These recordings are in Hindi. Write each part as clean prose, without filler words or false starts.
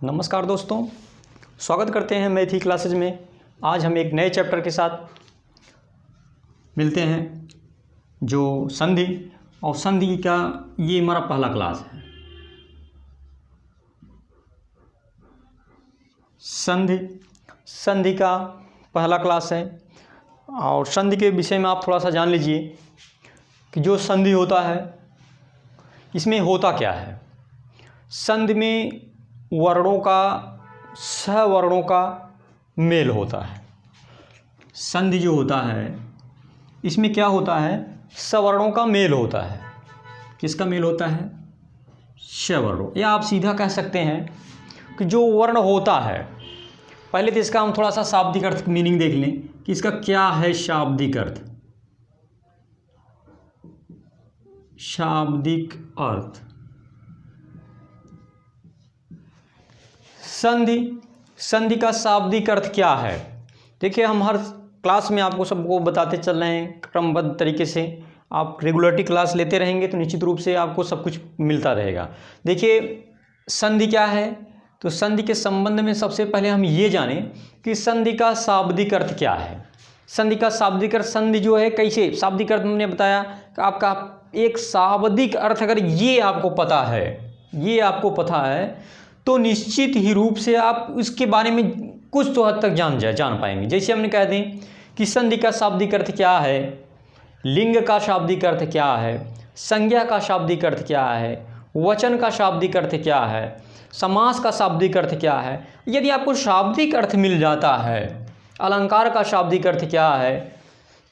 नमस्कार दोस्तों, स्वागत करते हैं मैथी क्लासेज में। आज हम एक नए चैप्टर के साथ मिलते हैं जो संधि, और संधि का ये हमारा पहला क्लास है। संधि का पहला क्लास है और संधि के विषय में आप थोड़ा सा जान लीजिए कि जो संधि होता है इसमें होता क्या है। संधि में वर्णों का सहवर्णों का मेल होता है। संधि जो होता है इसमें क्या होता है, सवर्णों का मेल होता है। किसका मेल होता है? सवर्णों। या आप सीधा कह सकते हैं कि जो वर्ण होता है, पहले तो इसका हम थोड़ा सा शाब्दिक अर्थ मीनिंग देख लें कि इसका क्या है शाब्दिक अर्थ। शाब्दिक अर्थ संधि का शाब्दिक अर्थ क्या है। देखिए, हम हर क्लास में आपको सबको बताते चल रहे हैं क्रमबद्ध तरीके से। आप रेगुलरिटी क्लास लेते रहेंगे तो निश्चित रूप से आपको सब कुछ मिलता रहेगा। देखिए, संधि क्या है, तो संधि के संबंध में सबसे पहले हम ये जानें कि संधि का शाब्दिक अर्थ क्या है। संधि का शाब्दिक अर्थ, संधि जो है कैसे, शाब्दिक अर्थ हमने बताया कि आपका एक शाब्दिक अर्थ अगर ये आपको पता है तो निश्चित ही रूप से आप इसके बारे में कुछ तो हद तक जान पाएंगे। जैसे हमने कह दें कि संधि का शाब्दिक अर्थ क्या है, लिंग का शाब्दिक अर्थ क्या है, संज्ञा का शाब्दिक अर्थ क्या है, वचन का शाब्दिक अर्थ क्या है, समास का शाब्दिक अर्थ क्या है। यदि आपको शाब्दिक अर्थ मिल जाता है, अलंकार का शाब्दिक अर्थ क्या है,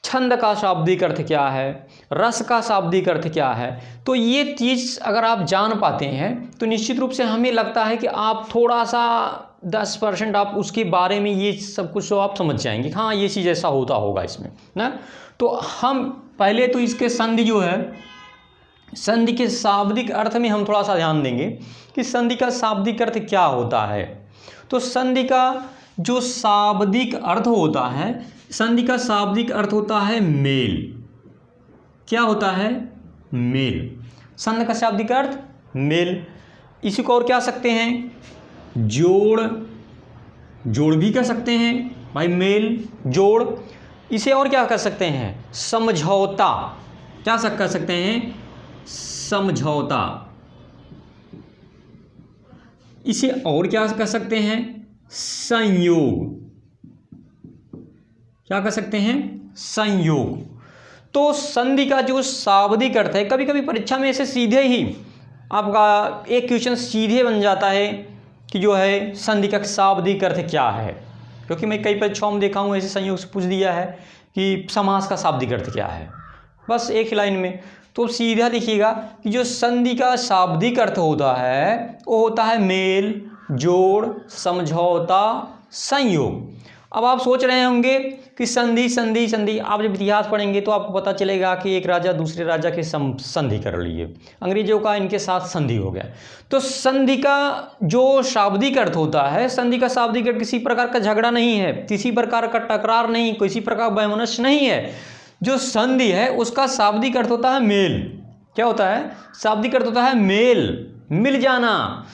छंद का शाब्दिक अर्थ क्या है, रस का शाब्दिक अर्थ क्या है, तो ये चीज़ अगर आप जान पाते हैं तो निश्चित रूप से हमें लगता है कि आप थोड़ा सा 10% आप उसके बारे में ये सब कुछ आप समझ जाएंगे। हाँ, ये चीज़ ऐसा होता होगा इसमें ना। तो हम पहले तो इसके संधि जो है, संधि के शाब्दिक अर्थ में हम थोड़ा सा ध्यान देंगे कि संधि का शाब्दिक अर्थ क्या होता है। तो संधि का जो शाब्दिक अर्थ होता है, संधि का शाब्दिक अर्थ होता है मेल। क्या होता है? मेल। संधि का शाब्दिक अर्थ मेल। इसी को और क्या सकते हैं? जोड़ भी कह सकते हैं भाई, मेल जोड़। इसे और क्या कह सकते हैं? समझौता। क्या कह सकते हैं? समझौता। इसे और क्या कह सकते हैं? संयोग। क्या कह सकते हैं? संयोग। तो संधि का जो शाब्दिक अर्थ है, कभी कभी परीक्षा में ऐसे सीधे ही आपका एक क्वेश्चन सीधे बन जाता है कि जो है संधि का शाब्दिक अर्थ क्या है। क्योंकि मैं कई परीक्षाओं में देखा हूँ ऐसे संयोग से पूछ दिया है कि समास का शाब्दिक अर्थ क्या है, बस एक ही लाइन में। तो सीधा देखिएगा कि जो संधि का शाब्दिक अर्थ होता है वो होता है मेल, जोड़, समझौता, संयोग। अब आप सोच रहे होंगे कि संधि आप जब इतिहास पढ़ेंगे तो आपको पता चलेगा कि एक राजा दूसरे राजा के संधि कर लिए, अंग्रेजों का इनके साथ संधि हो गया। तो संधि का जो शाब्दिक अर्थ होता है, संधि का शाब्दिक अर्थ किसी प्रकार का झगड़ा नहीं है, किसी प्रकार का टकरार नहीं, किसी प्रकार का वैमनस्य नहीं है। जो संधि है उसका शाब्दिक अर्थ होता है मेल। क्या होता है? शाब्दिक अर्थ होता है मेल, मिल जाना,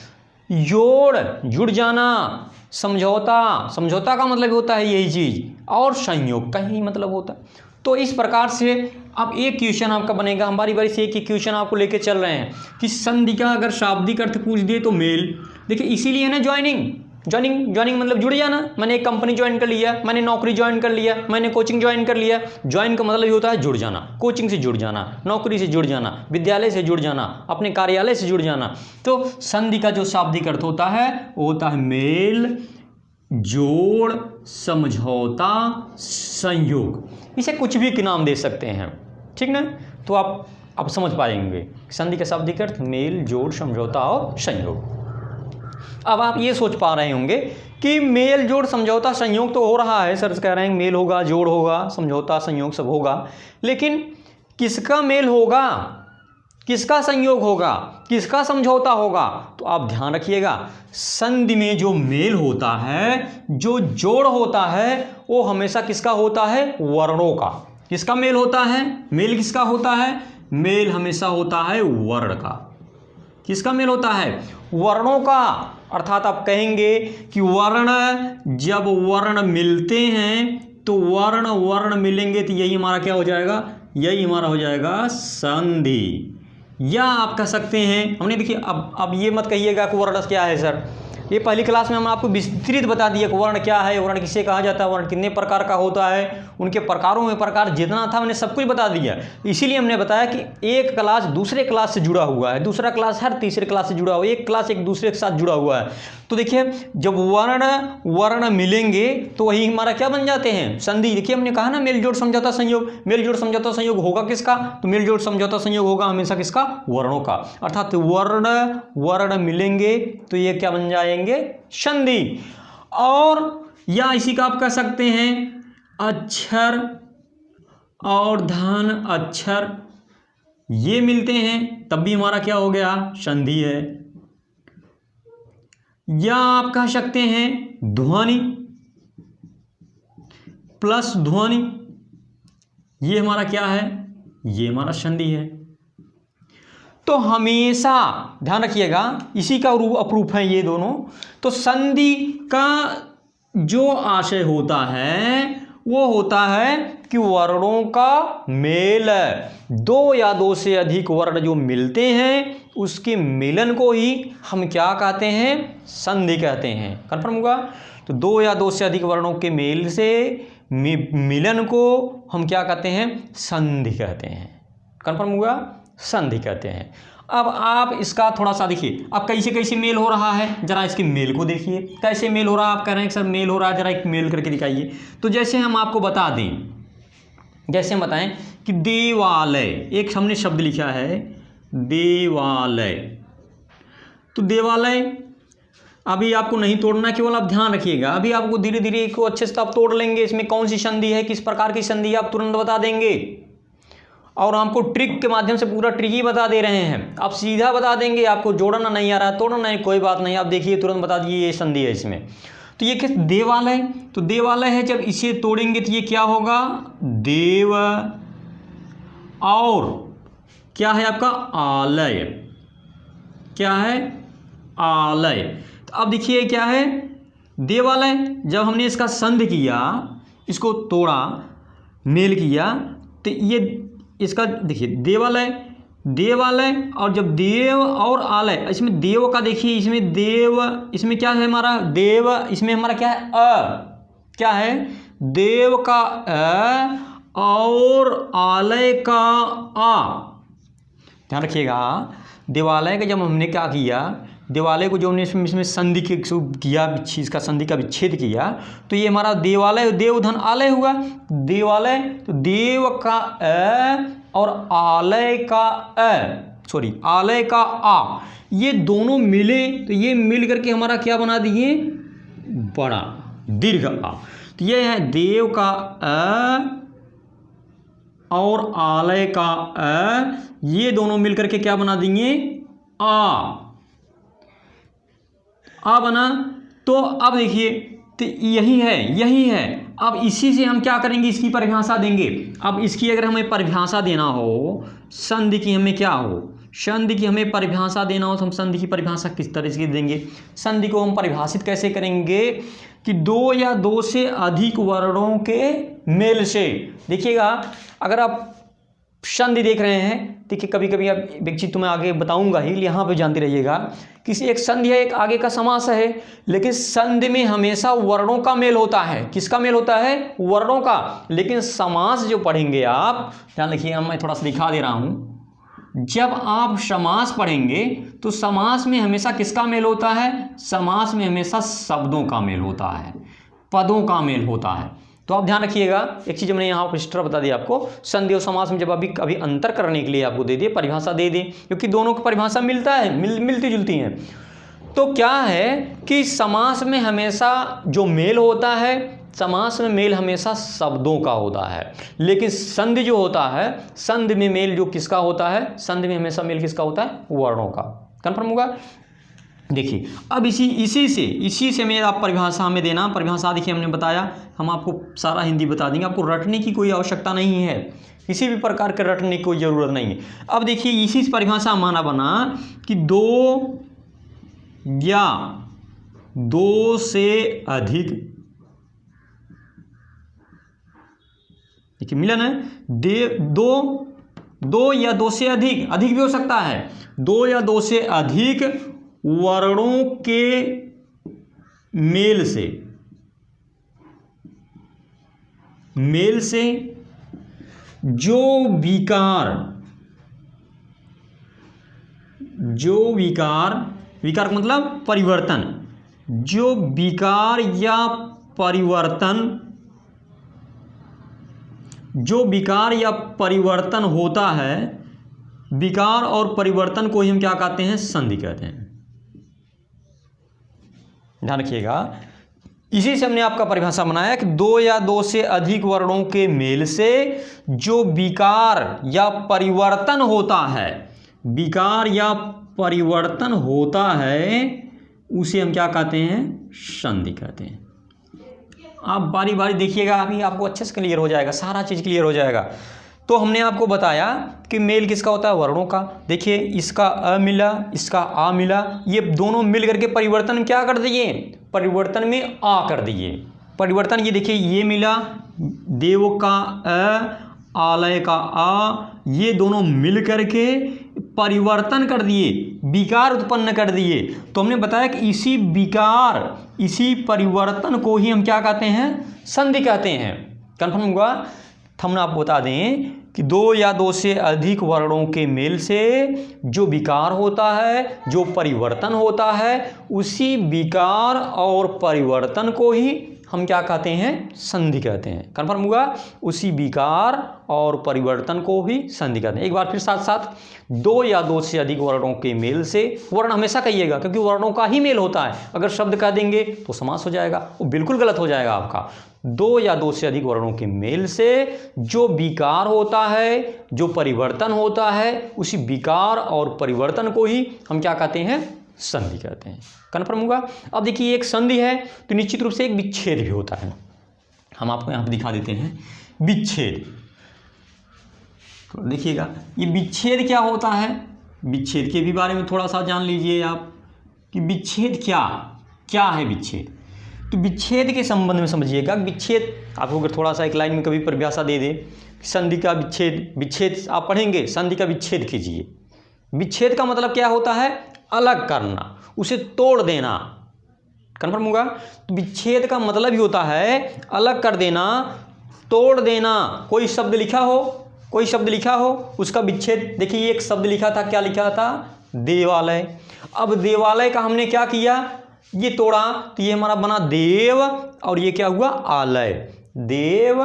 जोड़, जुड़ जाना, समझौता का मतलब होता है यही चीज़, और संयोग का ही मतलब होता है। तो इस प्रकार से अब एक क्वेश्चन आपका बनेगा, हम बारी बारी से एक क्वेश्चन आपको लेके चल रहे हैं कि संधि का अगर शाब्दिक अर्थ पूछ दिए तो मेल। देखिए, इसीलिए ना ज्वाइनिंग मतलब जुड़ जाना। मैंने एक कंपनी ज्वाइन कर लिया, मैंने नौकरी ज्वाइन कर लिया, मैंने कोचिंग ज्वाइन कर लिया। ज्वाइन का मतलब ये होता है जुड़ जाना, कोचिंग से जुड़ जाना, नौकरी से जुड़ जाना, विद्यालय से जुड़ जाना, अपने कार्यालय से जुड़ जाना। तो संधि का जो शाब्दिक अर्थ होता है वो होता है मेल, जोड़, समझौता, संयोग। इसे कुछ भी नाम दे सकते हैं, ठीक ना। तो आप अब समझ पाएंगे संधि का शाब्दिक अर्थ मेल, जोड़, समझौता और संयोग। अब आप ये सोच पा रहे होंगे कि मेल, जोड़, समझौता, संयोग तो हो रहा है, सर कह रहे हैं मेल होगा, जोड़ होगा, समझौता, संयोग सब होगा, लेकिन किसका मेल होगा, किसका संयोग होगा, किसका समझौता होगा? तो आप ध्यान रखिएगा, संधि में जो मेल होता है, जो जोड़ होता है, वो हमेशा किसका होता है? वर्णों का। किसका मेल होता है? मेल किसका होता है? मेल हमेशा होता है वर्ण का। किसका मेल होता है? वर्णों का, अर्थात आप कहेंगे कि वर्ण जब वर्ण मिलते हैं तो वर्ण वर्ण मिलेंगे तो यही हमारा क्या हो जाएगा, यही हमारा हो जाएगा संधि। या आप कह सकते हैं, हमने देखिए अब ये मत कहिएगा कि वर्ण क्या है सर, ये पहली क्लास में हम आपको विस्तृत बता दिया कि वर्ण क्या है, वर्ण किसे कहा जाता है, वर्ण कितने प्रकार का होता है, उनके प्रकारों में प्रकार जितना था मैंने सब कुछ बता दिया। इसीलिए हमने बताया कि एक क्लास दूसरे क्लास से जुड़ा हुआ है, दूसरा क्लास हर तीसरे क्लास से जुड़ा हुआ है, एक क्लास एक दूसरे के साथ जुड़ा हुआ है। तो देखिए जब वर्ण वर्ण मिलेंगे तो वही हमारा क्या बन जाते हैं, संधि। देखिए हमने कहा ना मेल जोड़ समझौता संयोग, मेल जोड़ समझौता संयोग होगा किसका, तो मेल जोड़ समझौता संयोग होगा हमेशा किसका, वर्णों का। अर्थात वर्ण वर्ण मिलेंगे तो ये क्या बन जाएंगे, संधि। और या इसी का आप कह सकते हैं अक्षर और धन अक्षर ये मिलते हैं तब भी हमारा क्या हो गया, संधि है। या आप कह सकते हैं ध्वनि प्लस ध्वनि, ये हमारा क्या है, ये हमारा संधि है। तो हमेशा ध्यान रखिएगा इसी का अप्रूफ है ये दोनों। तो संधि का जो आशय होता है वो होता है कि वर्णों का मेल, दो या दो से अधिक वर्ण जो मिलते हैं उसके मिलन को ही हम क्या कहते हैं, संधि कहते हैं। कन्फर्म होगा। तो दो या दो से अधिक वर्णों के मेल से मिलन को हम क्या कहते हैं, संधि कहते हैं। कन्फर्म हुआ, संधि कहते हैं। अब आप इसका थोड़ा सा देखिए, अब कैसे कैसे मेल हो रहा है, जरा इसके मेल को देखिए कैसे मेल हो रहा है। आप कह रहे हैं सर मेल हो रहा है, जरा एक मेल करके दिखाइए। तो जैसे हम आपको बता दें, जैसे हम बताएं कि देवालय, एक हमने शब्द लिखा है देवालय। तो देवालय अभी आपको नहीं तोड़ना, केवल आप ध्यान रखिएगा। अभी आपको धीरे धीरे को अच्छे से आप तोड़ लेंगे, इसमें कौन सी संधि है, किस प्रकार की संधि है, आप तुरंत बता देंगे। और हमको ट्रिक के माध्यम से पूरा ट्रिक ही बता दे रहे हैं, आप सीधा बता देंगे। आपको जोड़ना नहीं आ रहा है, तोड़ना नहीं, कोई बात नहीं, आप देखिए तुरंत बता दिए ये संधि है इसमें। तो ये किस, देवालय। तो देवालय है, जब इसे तोड़ेंगे तो ये क्या होगा, देव, और क्या है आपका आलय, क्या है, आलय। तो अब देखिए क्या है, देवालय जब हमने इसका संधि किया, इसको तोड़ा, मेल किया, तो ये इसका देखिए देवालय, देवालय, और जब देव और आलय, इसमें देव का देखिए, इसमें देव, इसमें क्या है हमारा देव, इसमें हमारा क्या है क्या है, देव का और आलय का आ। ध्यान रखिएगा, देवालय का जब हमने क्या किया, देवालय को जो हमने इसमें संधि किया, इसका संधि का विच्छेद किया, तो ये हमारा देवालय, देवधन आलय हुआ। देवालय तो देव का और आलय का आलय का आ, ये दोनों मिले तो ये मिल करके हमारा क्या बना दिए, बड़ा दीर्घ आ। तो ये है देव का और आलय का ये दोनों मिलकर के क्या बना देंगे, आ बना। तो अब देखिए, तो यही है। अब इसी से हम क्या करेंगे, इसकी परिभाषा देंगे। अब इसकी अगर हमें परिभाषा देना हो, संधि की हमें क्या हो, संधि की हमें परिभाषा देना हो, तो हम संधि की परिभाषा किस तरह से देंगे। संधि को हम परिभाषित कैसे करेंगे कि दो या दो से अधिक वर्णों के मेल से। देखिएगा, अगर आप संधि देख रहे हैं, देखिए कभी कभी आप एक चीज़ तुम्हें आगे बताऊंगा ही, यहाँ पे जानते रहिएगा। किसी एक संधि है, एक आगे का समास है, लेकिन संधि में हमेशा वर्णों का मेल होता है। किसका मेल होता है, वर्णों का। लेकिन समास जो पढ़ेंगे आप, ध्यान रखिए, मैं थोड़ा सा दिखा दे रहा हूँ। जब आप समास पढ़ेंगे तो समास में हमेशा किसका मेल होता है, समास में हमेशा शब्दों का मेल होता है, पदों का मेल होता है। तो आप ध्यान रखिएगा, एक चीज़ मैंने यहाँ पर एक्स्ट्रा बता दिया आपको, संधि और समास में जब अभी अंतर करने के लिए आपको दे दिए, परिभाषा दे दी, क्योंकि दोनों की परिभाषा मिलता है, मिलती जुलती हैं। तो क्या है कि समास में हमेशा जो मेल होता है, समास में मेल हमेशा शब्दों का होता है। लेकिन संधि जो होता है, संधि में मेल जो किसका होता है, संधि में हमेशा मेल किसका होता है, वर्णों का। कन्फर्म होगा। देखिए अब इसी से मैं आप परिभाषा में देना, परिभाषा देखिए हमने बताया, हम आपको सारा हिंदी बता देंगे, आपको रटने की कोई आवश्यकता नहीं है, किसी भी प्रकार के रटने की कोई ज़रूरत नहीं है। अब देखिए इसी परिभाषा माना बना कि दो या दो से अधिक, देखिए मिलन है, दो या दो से अधिक, अधिक भी हो सकता है, दो या दो से अधिक वर्णों के मेल से जो विकार का मतलब परिवर्तन, जो विकार या परिवर्तन होता है, विकार और परिवर्तन को ही हम क्या कहते हैं? संधि कहते हैं। ध्यान रखिएगा, इसी से हमने आपका परिभाषा बनाया कि दो या दो से अधिक वर्णों के मेल से जो विकार या परिवर्तन होता है, विकार या परिवर्तन होता है, उसे हम क्या कहते हैं? संधि कहते हैं। आप बारी बारी देखिएगा, अभी आपको अच्छे से क्लियर हो जाएगा, सारा चीज़ क्लियर हो जाएगा। तो हमने आपको बताया कि मेल किसका होता है? वर्णों का। देखिए, इसका अ मिला, इसका आ मिला, ये दोनों मिल करके परिवर्तन क्या कर दिए? परिवर्तन में आ कर दिए। परिवर्तन ये देखिए, ये मिला, देव का अ, आलय का आ, ये दोनों मिल करके परिवर्तन कर दिए, विकार उत्पन्न कर दिए। तो हमने बताया कि इसी विकार, इसी परिवर्तन को ही हम क्या कहते हैं? संधि कहते हैं। कन्फर्म हुआ? हम आपको बता दें कि दो या दो से अधिक वर्णों के मेल से जो विकार होता है, जो परिवर्तन होता है, उसी विकार और परिवर्तन को ही हम क्या कहते हैं? संधि कहते हैं। कन्फर्म हुआ? उसी विकार और परिवर्तन को भी संधि कहते हैं। एक बार फिर साथ साथ, दो या दो से अधिक वर्णों के मेल से, वर्ण हमेशा कहिएगा क्योंकि वर्णों का ही मेल होता है। अगर शब्द कह देंगे तो समास हो जाएगा, वो बिल्कुल गलत हो जाएगा आपका। दो या दो से अधिक वर्णों के मेल से जो विकार होता है, जो परिवर्तन होता है, उसी विकार और परिवर्तन को ही हम क्या कहते हैं? संधि कहते हैं। कन्फर्म हुआ? अब देखिए, एक संधि है तो निश्चित रूप से एक विच्छेद भी होता है। हम आपको यहाँ पे दिखा देते हैं विच्छेद। तो देखिएगा, ये विच्छेद क्या होता है? विच्छेद के भी बारे में थोड़ा सा जान लीजिए आप कि विच्छेद क्या है विच्छेद। तो विच्छेद के संबंध में समझिएगा। विच्छेद आपको अगर थोड़ा सा एक लाइन में कभी परिभाषा दे दे, संधि का विच्छेद आप पढ़ेंगे, संधि का विच्छेद कीजिए। विच्छेद का मतलब क्या होता है? अलग करना, उसे तोड़ देना। कन्फर्म होगा? तो विच्छेद का मतलब ही होता है अलग कर देना, तोड़ देना। कोई शब्द लिखा हो, उसका विच्छेद। देखिए, एक शब्द लिखा था, क्या लिखा था? देवालय। अब देवालय का हमने क्या किया? ये तोड़ा, तो ये हमारा बना देव, और ये क्या हुआ? आलय। देव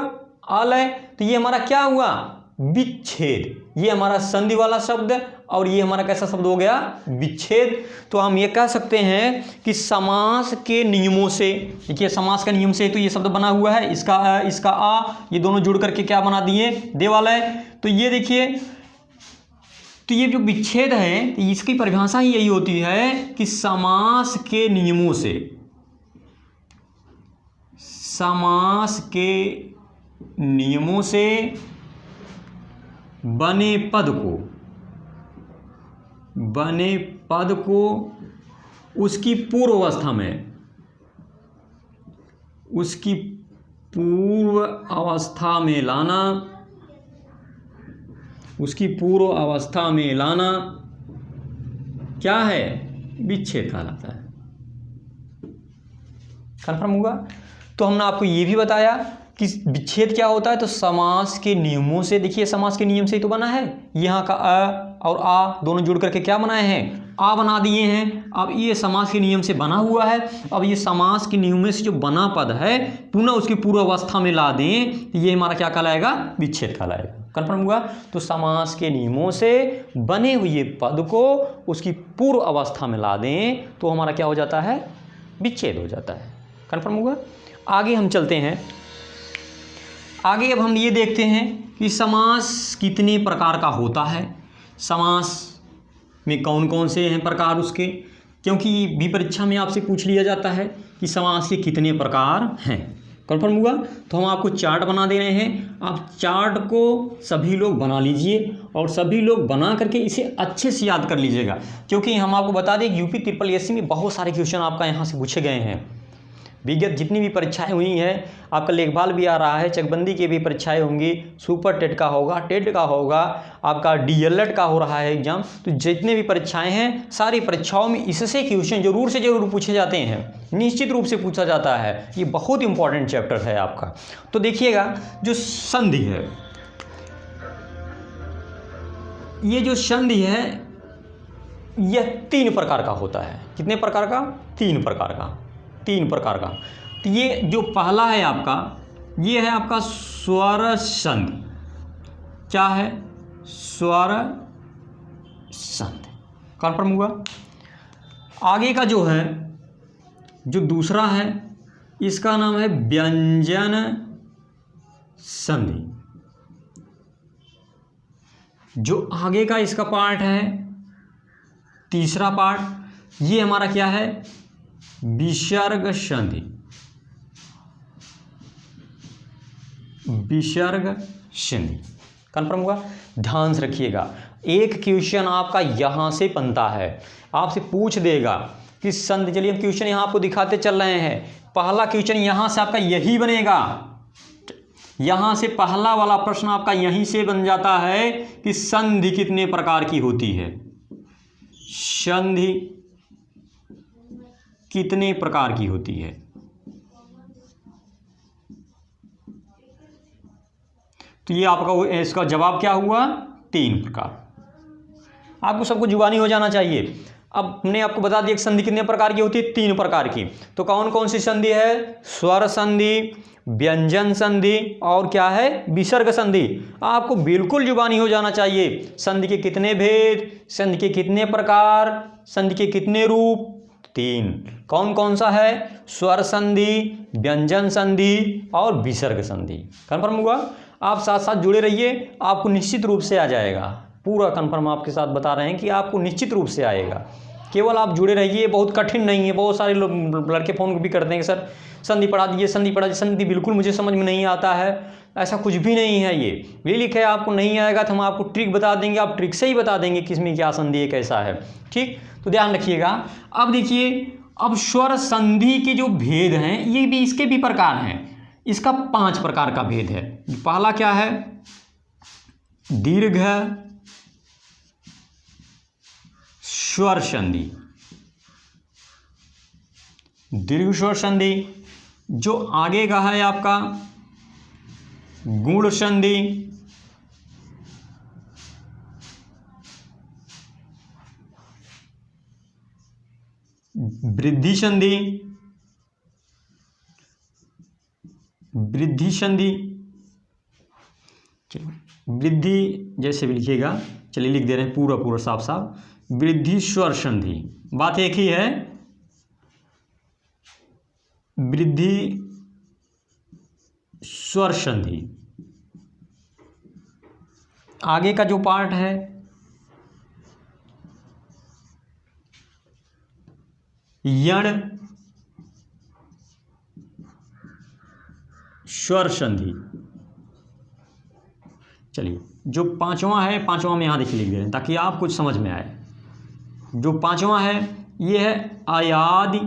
आलय, तो ये हमारा क्या हुआ? विच्छेद। ये हमारा संधि वाला शब्द, और ये हमारा कैसा शब्द हो गया? विच्छेद। तो हम ये कह सकते हैं कि समास के नियमों से, देखिए समास का नियम से तो ये शब्द बना हुआ है, इसका आ, ये दोनों जुड़ करके क्या बना दिए? देवालय। तो ये देखिए, तो ये जो विच्छेद है, तो इसकी परिभाषा ही यही होती है कि समास के नियमों से बने पद को उसकी पूर्व अवस्था में लाना क्या है? विच्छेद कहलाता है। कन्फर्म हुआ? तो हमने आपको ये भी बताया कि विच्छेद क्या होता है। तो समास के नियमों से, देखिए समास के नियम से ही तो बना है। यहाँ का अ और आ दोनों जुड़ करके क्या बनाए हैं? आ बना दिए हैं। अब ये समास के नियम से बना हुआ है। अब ये समास के नियमों से जो बना पद है, पुनः उसकी पूर्व अवस्था में ला दें, तो ये हमारा क्या कहलाएगा? विच्छेद कहलाएगा। कन्फर्म हुआ? तो समास के नियमों से बने हुए पद को उसकी पूर्व अवस्था में ला दें, तो हमारा क्या हो जाता है? विच्छेद हो जाता है। कन्फर्म हुआ? आगे हम चलते हैं। आगे अब हम ये देखते हैं कि समास कितने प्रकार का होता है, समास में कौन कौन से हैं प्रकार उसके, क्योंकि भी परीक्षा में आपसे पूछ लिया जाता है कि समास के कितने प्रकार हैं। कन्फर्म हुआ? तो हम आपको चार्ट बना दे रहे हैं, आप चार्ट को सभी लोग बना लीजिए और सभी लोग बना करके इसे अच्छे से याद कर लीजिएगा, क्योंकि हम आपको बता दें यूपी SSSC में बहुत सारे क्वेश्चन आपका यहाँ से पूछे गए हैं। विगत जितनी भी परीक्षाएं हुई हैं, आपका लेखपाल भी आ रहा है, चकबंदी की भी परीक्षाएं होंगी, सुपर टेट का होगा, टेट का होगा, आपका DLED का हो रहा है एग्जाम। तो जितने भी परीक्षाएं हैं, सारी परीक्षाओं में इससे क्वेश्चन जरूर से जरूर पूछे जाते हैं, निश्चित रूप से पूछा जाता है। ये बहुत इंपॉर्टेंट चैप्टर है आपका। तो देखिएगा, जो संधि है, ये जो संधि है यह 3 प्रकार का होता है। कितने प्रकार का? 3 प्रकार का। 3 प्रकार का। तो ये जो पहला है आपका, ये है आपका स्वर संधि। क्या है? स्वर संधि। कन्फर्म हुआ? आगे का जो है, जो दूसरा है, इसका नाम है व्यंजन संधि। जो आगे का इसका पार्ट है, तीसरा पार्ट, ये हमारा क्या है? विसर्ग संधि। विसर्ग संधि। कन्फर्म हुआ? ध्यान से रखिएगा, एक क्वेश्चन आपका यहां से बनता है, आपसे पूछ देगा कि संधि। चलिए क्वेश्चन यहां आपको दिखाते चल रहे हैं। पहला क्वेश्चन यहां से आपका यही बनेगा, यहां से पहला वाला प्रश्न आपका यहीं से बन जाता है कि संधि कितने प्रकार की होती है। संधि कितने प्रकार की होती है? तो ये आपका इसका जवाब क्या हुआ? 3 प्रकार। आपको सबको जुबानी हो जाना चाहिए। अब हमने आपको बता दिया कि संधि कितने प्रकार की होती है? 3 प्रकार की। तो कौन कौन सी संधि है? स्वर संधि, व्यंजन संधि और क्या है? विसर्ग संधि। आपको बिल्कुल जुबानी हो जाना चाहिए। संधि के कितने भेद, संधि के कितने प्रकार, संधि के कितने रूप? 3। कौन कौन सा है? स्वर संधि, व्यंजन संधि और विसर्ग संधि। कन्फर्म हुआ? आप साथ साथ जुड़े रहिए, आपको निश्चित रूप से आ जाएगा। पूरा कन्फर्म आपके साथ बता रहे हैं कि आपको निश्चित रूप से आएगा। केवल आप जुड़े रहिए, बहुत कठिन नहीं है। बहुत सारे लोग लड़के फ़ोन भी करते हैं कि सर संधि पढ़ा दीजिए, संधि पढ़ा दीजिए। संधि बिल्कुल मुझे समझ में नहीं आता है। ऐसा कुछ भी नहीं है। ये लिखा है, आपको नहीं आएगा तो हम आपको ट्रिक बता देंगे, आप ट्रिक से ही बता देंगे किसमें क्या संधि है, कैसा है। ठीक, तो ध्यान रखिएगा। अब देखिए, अब स्वर संधि के जो भेद हैं, ये भी इसके भी प्रकार हैं। इसका 5 प्रकार का भेद है। पहला क्या है? दीर्घ स्वर संधि। दीर्घ स्वर संधि। जो आगे का है आपका गुण संधि। वृद्धि संधि। वृद्धि संधि, वृद्धि जैसे भी लिखिएगा, चलिए लिख दे रहे हैं पूरा पूरा साफ साफ। वृद्धि स्वर संधि, बात एक ही है। वृद्धि स्वर संधि। आगे का जो पार्ट है यण स्वर संधि। चलिए, जो 5वां है, 5वां में यहां देखिए लिख दे रहे हैं ताकि आप कुछ समझ में आए। जो 5वां है, ये है अयादि।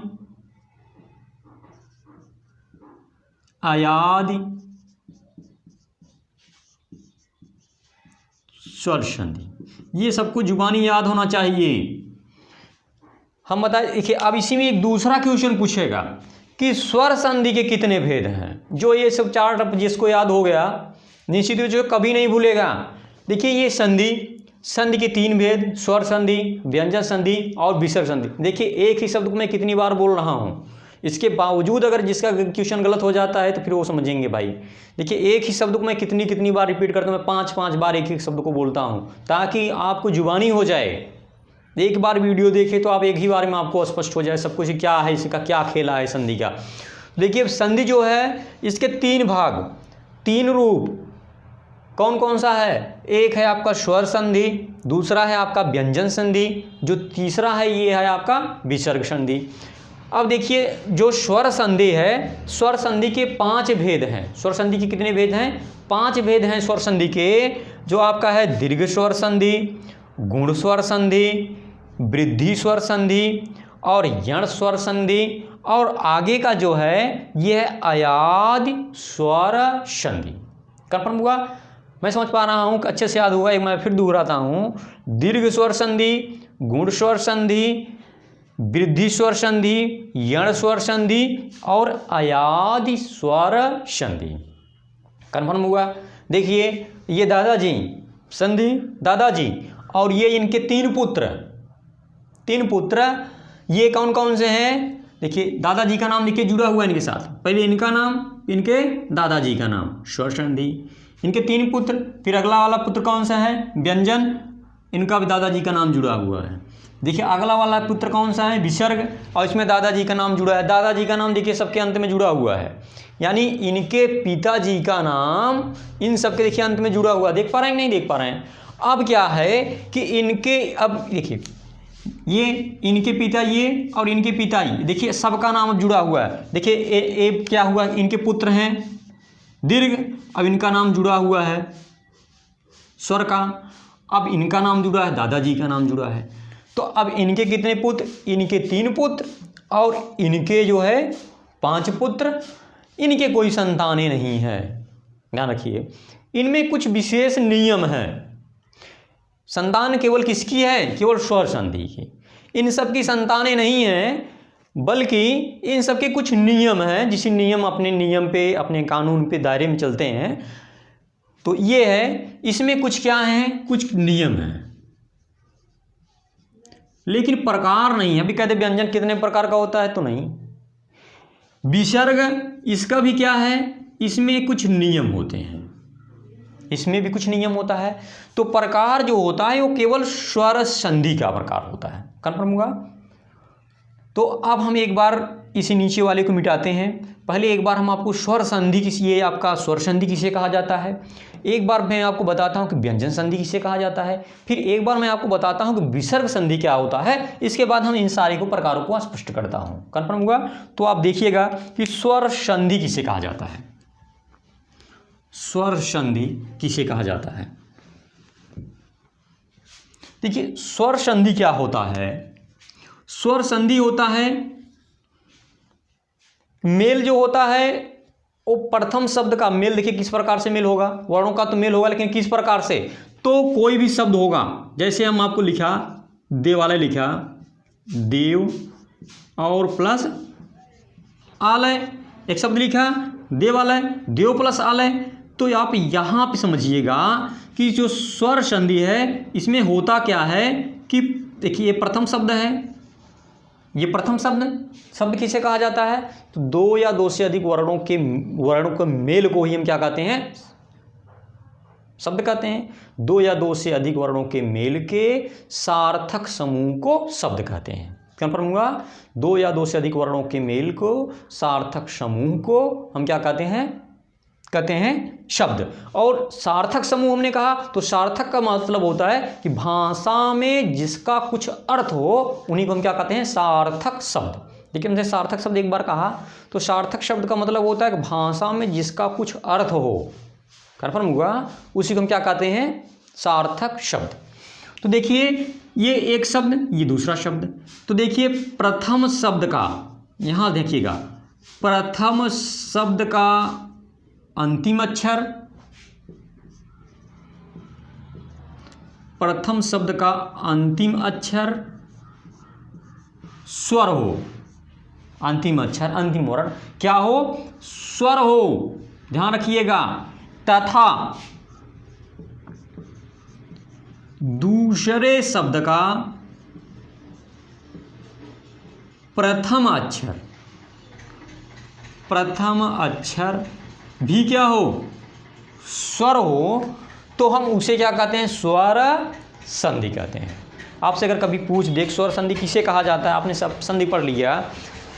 अयादि स्वर संधि। ये सबको जुबानी याद होना चाहिए। हम बताए, देखिए अब इसी में एक दूसरा क्वेश्चन पूछेगा कि स्वर संधि के कितने भेद हैं। जो ये सब 4 जिसको याद हो गया, निश्चित रूप से कभी नहीं भूलेगा। देखिए, ये संधि के 3 भेद, स्वर संधि, व्यंजन संधि और विसर्ग संधि। देखिए, एक ही शब्द को मैं कितनी बार बोल रहा हूँ, इसके बावजूद अगर जिसका क्वेश्चन गलत हो जाता है तो फिर वो समझेंगे भाई। देखिए, एक ही शब्द को मैं कितनी बार रिपीट करता हूँ। मैं 5 बार एक ही शब्द को बोलता हूँ ताकि आपको जुबानी हो जाए। एक बार वीडियो देखे तो आप एक ही बार में आपको स्पष्ट हो जाए सब कुछ, क्या है इसका, क्या खेला है संधि का। देखिए, संधि जो है इसके 3 भाग, 3 रूप। कौन कौन सा है? एक है आपका स्वर संधि, दूसरा है आपका व्यंजन संधि, जो तीसरा है ये है आपका विसर्ग संधि। अब देखिए, जो स्वर संधि है, स्वर संधि के 5 भेद हैं। स्वर संधि के कितने भेद हैं? 5 भेद हैं स्वर संधि के, जो आपका है दीर्घ स्वर संधि, गुण स्वर संधि, वृद्धि स्वर संधि और यण स्वर संधि, और आगे का जो है ये है अयादि स्वर संधि। कंफर्म हुआ? मैं समझ पा रहा हूँ, अच्छे से याद होगा। एक मैं फिर दोहराता हूँ, दीर्घ स्वर संधि, गुण स्वर संधि, वृद्धि स्वर संधि, यण स्वर संधि और अयादि स्वर संधि। कंफर्म हुआ? देखिए ये दादाजी संधि, दादाजी, और ये इनके 3 पुत्र, ये कौन कौन से हैं? देखिए दादाजी का नाम देखिए जुड़ा हुआ है इनके साथ, पहले इनका नाम, इनके दादाजी का नाम, स्वर संधि, इनके 3 पुत्र, फिर अगला वाला पुत्र कौन सा है? व्यंजन, इनका भी दादाजी का नाम जुड़ा हुआ है। देखिए अगला वाला पुत्र कौन सा है? विसर्ग, और इसमें दादाजी का नाम जुड़ा है। दादाजी का नाम देखिए सबके अंत में जुड़ा हुआ है, यानी इनके पिताजी का नाम इन सबके देखिए अंत में जुड़ा हुआ। देख पा रहे हैं कि नहीं देख पा रहे हैं? अब क्या है कि इनके, अब देखिए ये इनके पिता, ये और इनके पिता, ये देखिए सबका नाम अब जुड़ा हुआ है। देखिए ए क्या हुआ? इनके पुत्र हैं दीर्घ, अब इनका नाम जुड़ा हुआ है स्वर का, अब इनका नाम जुड़ा है, दादाजी का नाम जुड़ा है। तो अब इनके कितने पुत्र? इनके 3 पुत्र, और इनके जो है 5 पुत्र, इनके कोई संतानें नहीं है। ध्यान रखिए, इनमें कुछ विशेष नियम हैं। संतान केवल किसकी है? केवल स्वर संधि की। इन सब की संतानें नहीं हैं, बल्कि इन सब के कुछ नियम हैं, जिस नियम अपने नियम पे, अपने कानून पे, दायरे में चलते हैं। तो ये है, इसमें कुछ क्या है? कुछ नियम हैं, लेकिन प्रकार नहीं है। अभी कहते व्यंजन कितने प्रकार का होता है, तो नहीं। विसर्ग, इसका भी क्या है? इसमें कुछ नियम होते हैं, इसमें भी कुछ नियम होता है। तो प्रकार जो होता है वो केवल स्वर संधि का प्रकार होता है। कंफर्म हुआ? तो अब हम एक बार इसी नीचे वाले को मिटाते हैं। पहले एक बार हम आपको स्वर संधि किसी, ये आपका स्वर संधि किसे कहा जाता है, एक बार मैं आपको बताता हूँ कि व्यंजन संधि किसे कहा जाता है, फिर एक बार मैं आपको बताता हूँ कि विसर्ग संधि क्या होता है। इसके बाद हम इन सारे को प्रकारों को स्पष्ट करता हूँ। कंफर्म हुआ? तो आप देखिएगा कि स्वर संधि किसे कहा जाता है, स्वर संधि किसे कहा जाता है। देखिए स्वर संधि क्या होता है? स्वर संधि होता है, मेल जो होता है वो प्रथम शब्द का मेल। देखिए किस प्रकार से मेल होगा? वर्णों का तो मेल होगा, लेकिन किस प्रकार से? तो कोई भी शब्द होगा, जैसे हम आपको लिखा देवालय, लिखा देव और प्लस आलय, एक शब्द लिखा देवालय, देव प्लस आलय। तो आप यहाँ पे समझिएगा कि जो स्वर संधि है इसमें होता क्या है कि देखिए ये प्रथम शब्द है, ये प्रथम शब्द किसे कहा जाता है? तो 2 या 2 से अधिक वर्णों के मेल को ही हम क्या कहते हैं? शब्द कहते हैं। 2 या 2 से अधिक वर्णों के मेल के सार्थक समूह को शब्द कहते हैं। कंफर्म हुआ? 2 या 2 से अधिक वर्णों के मेल को, सार्थक समूह को हम क्या कहते हैं? कहते हैं शब्द। और सार्थक समूह हमने कहा, तो सार्थक का मतलब होता है कि भाषा में जिसका कुछ अर्थ हो, उन्हीं को हम क्या कहते हैं? सार्थक शब्द। लेकिन हमने सार्थक शब्द एक बार कहा, तो सार्थक शब्द का मतलब होता है कि भाषा में जिसका कुछ अर्थ हो। कंफर्म हुआ? उसी को हम क्या कहते हैं? सार्थक शब्द। तो देखिए ये एक शब्द, ये दूसरा शब्द। तो देखिए प्रथम शब्द का, यहां देखिएगा, प्रथम शब्द का अंतिम अक्षर, प्रथम शब्द का अंतिम अक्षर स्वर हो। अंतिम अक्षर, अंतिम वर्ण क्या हो? स्वर हो। ध्यान रखिएगा। तथा दूसरे शब्द का प्रथम अक्षर भी क्या हो? स्वर हो। तो हम उसे क्या कहते हैं? स्वर संधि कहते हैं। आपसे अगर कभी पूछ दे स्वर संधि किसे कहा जाता है, आपने सब संधि पढ़ लिया,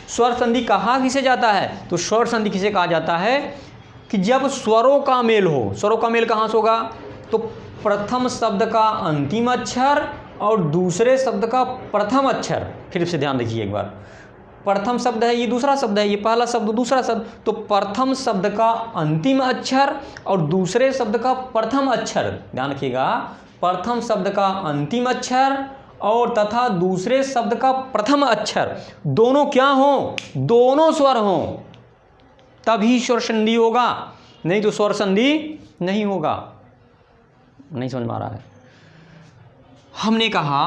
स्वर संधि कहा किसे जाता है? तो स्वर संधि किसे कहा जाता है कि जब स्वरों का मेल हो। स्वरों का मेल कहाँ से होगा? तो प्रथम शब्द का अंतिम अक्षर और दूसरे शब्द का प्रथम अक्षर। फिर से ध्यान देखिए एक बार, प्रथम शब्द है, ये दूसरा शब्द है, ये पहला शब्द दूसरा शब्द, तो प्रथम शब्द का अंतिम अक्षर और दूसरे शब्द का प्रथम अक्षर, ध्यान रखिएगा, प्रथम शब्द का अंतिम अक्षर और तथा दूसरे शब्द का प्रथम अक्षर दोनों क्या हो, दोनों स्वर हों, तभी स्वर संधि होगा, नहीं तो स्वर संधि नहीं होगा। नहीं समझ में आ रहा है? हमने कहा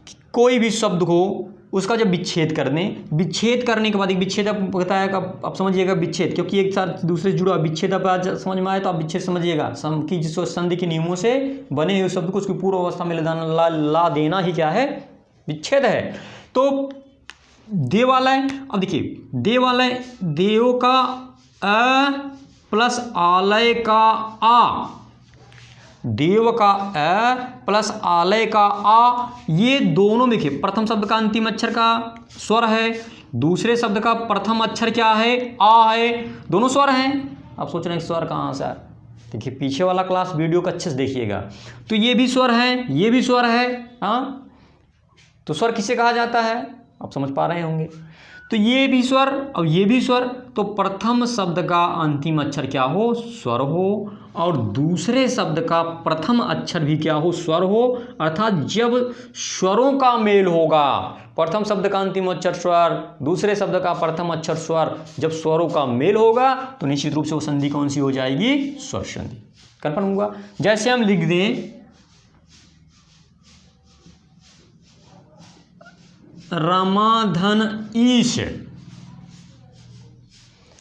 कि कोई भी शब्द को उसका जब विच्छेद कर दें, विच्छेद करने के बाद एक विच्छेद आपको बताया कि आप समझिएगा विच्छेद, क्योंकि एक साथ दूसरे जुड़ा विच्छेद आप आज समझ में आए तो आप विच्छेद समझिएगा कि जिस संधि के नियमों से बने हुए शब्द को उसकी पूर्व अवस्था में ला देना ही क्या है, विच्छेद है। तो देवालय, अब देखिए देवालय, देव का अ प्लस आलय का आ, देव का अ प्लस आलय का आ, ये दोनों देखिए प्रथम शब्द का अंतिम अक्षर का स्वर है, दूसरे शब्द का प्रथम अक्षर क्या है, आ है, दोनों स्वर हैं। आप सोच रहे हैं स्वर कहाँ से? देखिए पीछे वाला क्लास वीडियो का अच्छे से देखिएगा, तो ये भी स्वर है, ये भी स्वर है, हाँ, तो स्वर किसे कहा जाता है, आप समझ पा रहे होंगे। तो ये भी स्वर और ये भी स्वर, तो प्रथम शब्द का अंतिम अक्षर क्या हो, स्वर हो, और दूसरे शब्द का प्रथम अक्षर भी क्या हो, स्वर हो। अर्थात जब स्वरों का मेल होगा, प्रथम शब्द का अंतिम अक्षर स्वर, दूसरे शब्द का प्रथम अक्षर स्वर, जब स्वरों का मेल होगा तो निश्चित रूप से वो संधि कौन सी हो जाएगी, स्वर संधि। कन्फर्म हुआ? जैसे हम लिख दें रामाधन ईश,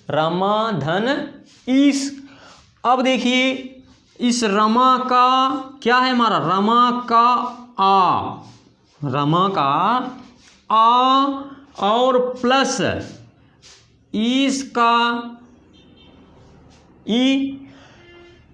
रामाधन ईश। अब देखिए इस रमा का क्या है हमारा, रमा का आ, रमा का आ और प्लस ईश का ई,